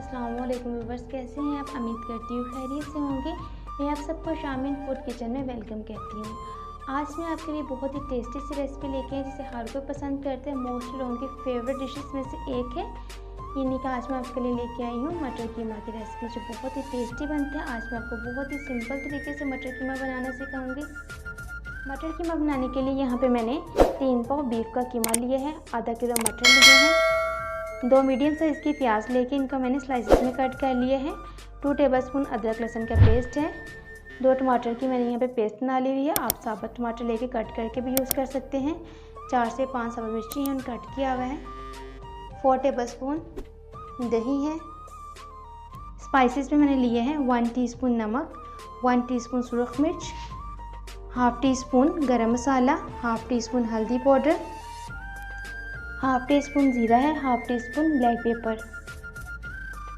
अस्सलाम वालेकुम व्यूअर्स, कैसे हैं आप? उम्मीद करती हूँ खैरियत से होंगे। मैं आप सबको शामिल फूड किचन में वेलकम कहती हूँ। आज मैं आपके लिए बहुत ही टेस्टी सी रेसिपी लेके आई जिसे हर कोई पसंद करते हैं। मोस्ट लोगों की फेवरेट डिशेस में से एक है। इन्हीं का आज मैं आपके लिए लेके आई हूँ मटर कीमा की रेसिपी, जो बहुत ही टेस्टी बनते हैं। आज मैं आपको बहुत ही सिंपल तरीके से मटर कीमा बनाना सिखाऊंगी। मटर कीमा बनाने के लिए यहाँ पे मैंने 3 पाव बीफ का कीमा लिए है, आधा किलो मटर लिए हैं, 2 मीडियम साइज़ की प्याज लेके इनको मैंने स्लाइसेस में कट कर लिए हैं, 2 टेबलस्पून अदरक लहसुन का पेस्ट है, 2 टमाटर की मैंने यहाँ पे पेस्ट बना ली हुई है। आप साबुत टमाटर लेके कट करके भी यूज़ कर सकते हैं। 4 से 5 हरी मिर्ची हैं, कट किया हुआ है। 4 टेबलस्पून दही है। स्पाइसेस में मैंने लिए हैं 1 टीस्पून नमक, 1 टीस्पून सुरख मिर्च, हाफ़ टी स्पून गरम मसाला, हाफ़ टी स्पून हल्दी पाउडर, हाफ़ टी स्पून ज़ीरा है, half tea spoon black pepper.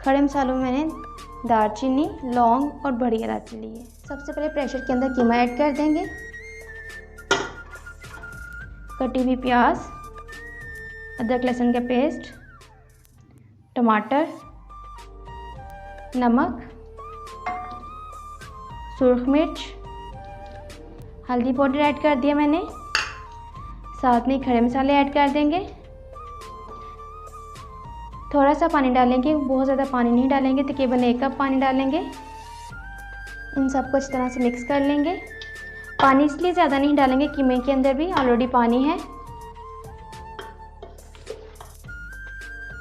खड़े मसालों में मैंने दालचीनी, लौंग और बड़ी इलायची ली है। सबसे पहले प्रेशर के अंदर कीमा ऐड कर देंगे, कटी हुई प्याज, अदरक लहसुन का पेस्ट, टमाटर, नमक, सुरख मिर्च, हल्दी पाउडर ऐड कर दिया मैंने। साथ में खड़े मसाले ऐड कर देंगे। थोड़ा सा पानी डालेंगे, बहुत ज़्यादा पानी नहीं डालेंगे, तकरीबन 1 कप पानी डालेंगे। इन सबको अच्छी तरह से मिक्स कर लेंगे। पानी इसलिए ज़्यादा नहीं डालेंगे, कीमे के अंदर भी ऑलरेडी पानी है।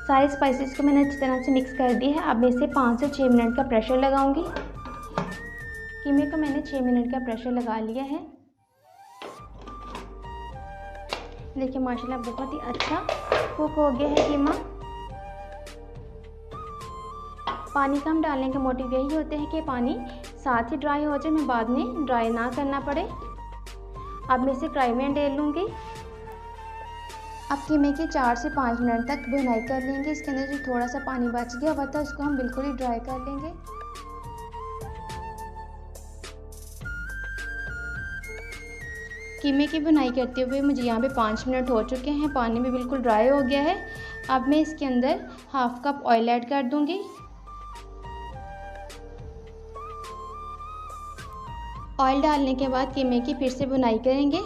सारे स्पाइसेस को मैंने अच्छी तरह से मिक्स कर दिया है। अब मैं इसे 5 से 6 मिनट का प्रेशर लगाऊंगी। कीमे को मैंने 6 मिनट का प्रेशर लगा लिया है। देखिए माशाल्लाह बहुत ही अच्छा कुक हो गया है कीमा। पानी कम डालने का मोटिव यही होता है कि पानी साथ ही ड्राई हो जाए, मैं बाद में ड्राई ना करना पड़े। अब मैं इसे फ्राई में डाल लूँगी। अब कीमे के 4 से 5 मिनट तक भुनाई कर लेंगे। इसके अंदर जो थोड़ा सा पानी बच गया हुआ था उसको हम बिल्कुल ही ड्राई कर लेंगे। कीमे की भुनाई करते हुए मुझे यहाँ पे 5 मिनट हो चुके हैं। पानी भी बिल्कुल ड्राई हो गया है। अब मैं इसके अंदर हाफ़ कप ऑयल ऐड कर दूँगी। ऑयल डालने के बाद कीमे की फिर से भुनाई करेंगे।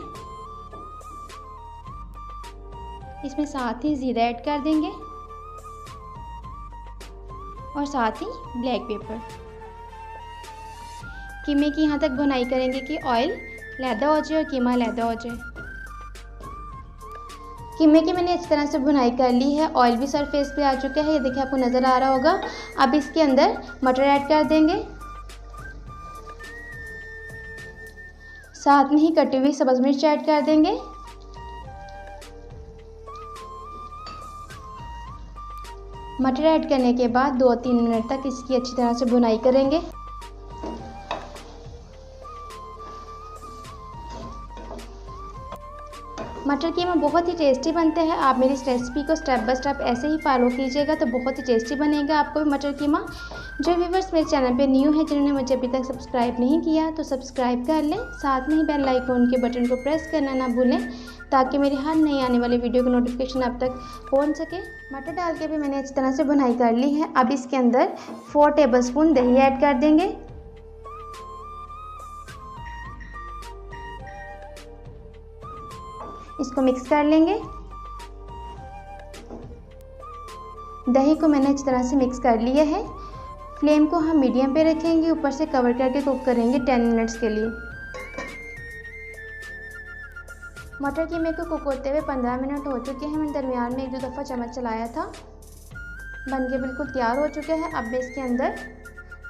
इसमें साथ ही ज़ीरा ऐड कर देंगे और साथ ही ब्लैक पेपर। कीमे की यहाँ तक भुनाई करेंगे कि ऑयल लैदा हो जाए और कीमा लैदा हो जाए। कीमे की मैंने इस तरह से भुनाई कर ली है। ऑयल भी सरफेस पे आ चुका है, ये देखिए आपको नज़र आ रहा होगा। अब इसके अंदर मटर ऐड कर देंगे, साथ में ही कटी हुई सब्ज़ मिर्च ऐड कर देंगे। मटर ऐड करने के बाद 2-3 मिनट तक इसकी अच्छी तरह से भुनाई करेंगे। मटर कीमा बहुत ही टेस्टी बनते हैं। आप मेरी इस रेसिपी को स्टेप बाय स्टेप ऐसे ही फॉलो कीजिएगा तो बहुत ही टेस्टी बनेगा आपको भी मटर कीमा। जो व्यूअर्स मेरे चैनल पे न्यू है, जिन्होंने मुझे अभी तक सब्सक्राइब नहीं किया तो सब्सक्राइब कर लें। साथ में ही बेल आइकॉन के बटन को प्रेस करना ना भूलें ताकि मेरी हर नई आने वाली वीडियो की नोटिफिकेशन आप तक पहुँच सके। मटर डाल के भी मैंने अच्छी तरह से भुनाई कर ली है। अब इसके अंदर 4 टेबलस्पून दही ऐड कर देंगे। इसको मिक्स कर लेंगे। दही को मैंने अच्छी तरह से मिक्स कर लिया है। फ्लेम को हम मीडियम पे रखेंगे, ऊपर से कवर करके कुक करेंगे 10 मिनट्स के लिए। मटर कीमे को कुक होते हुए 15 मिनट हो चुके हैं। मैंने दरमियान में 1-2 दफ़ा चम्मच चलाया था। बन के बिल्कुल तैयार हो चुके हैं। अब मैं इसके अंदर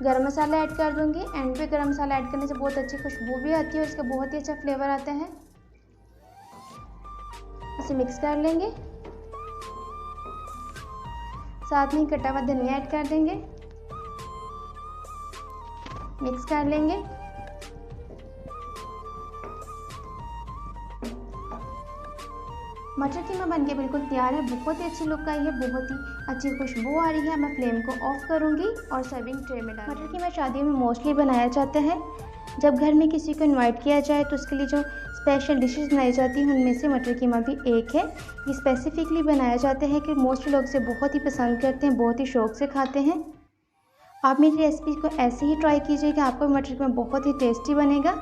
गरम मसाला ऐड कर दूंगी। एंड पे गरम मसाला ऐड करने से बहुत अच्छी खुशबू भी आती है और इसका बहुत ही अच्छा फ्लेवर आता है। इसे मिक्स कर लेंगे। साथ में कटा हुआ धनिया ऐड कर देंगे, मिक्स कर लेंगे। मटर कीमा बनके बिल्कुल तैयार है। बहुत ही अच्छी लुक आई है, बहुत ही अच्छी खुशबू आ रही है। मैं फ्लेम को ऑफ करूंगी और सर्विंग ट्रे में डालूंगी। मटर कीमा शादी में मोस्टली बनाया जाता है। जब घर में किसी को इनवाइट किया जाए तो उसके लिए जो स्पेशल डिशेस बनाई जाती हैं उनमें से मटर कीमा भी एक है। ये स्पेसिफिकली बनाया जाता है कि मोस्ट लोग इसे बहुत ही पसंद करते हैं, बहुत ही शौक़ से खाते हैं। आप मेरी रेसिपी को ऐसे ही ट्राई कीजिएगा, आपको मटर पनीर बहुत ही टेस्टी बनेगा।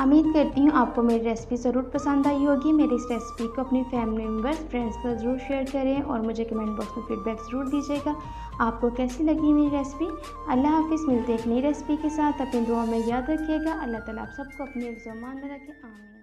उम्मीद करती हूँ आपको मेरी रेसिपी ज़रूर पसंद आई होगी। मेरी इस रेसिपी को अपनी फैमिली मेम्बर्स, फ्रेंड्स के साथ ज़रूर शेयर करें और मुझे कमेंट बॉक्स में फीडबैक ज़रूर दीजिएगा आपको कैसी लगी मेरी रेसिपी। अल्लाह हाफिज़, मिलते हैं एक नई रेसिपी के साथ। अपनी दुआ में याद रखिएगा। अल्लाह ताला आप सबको अपने ज़मान में रखे। आमीन।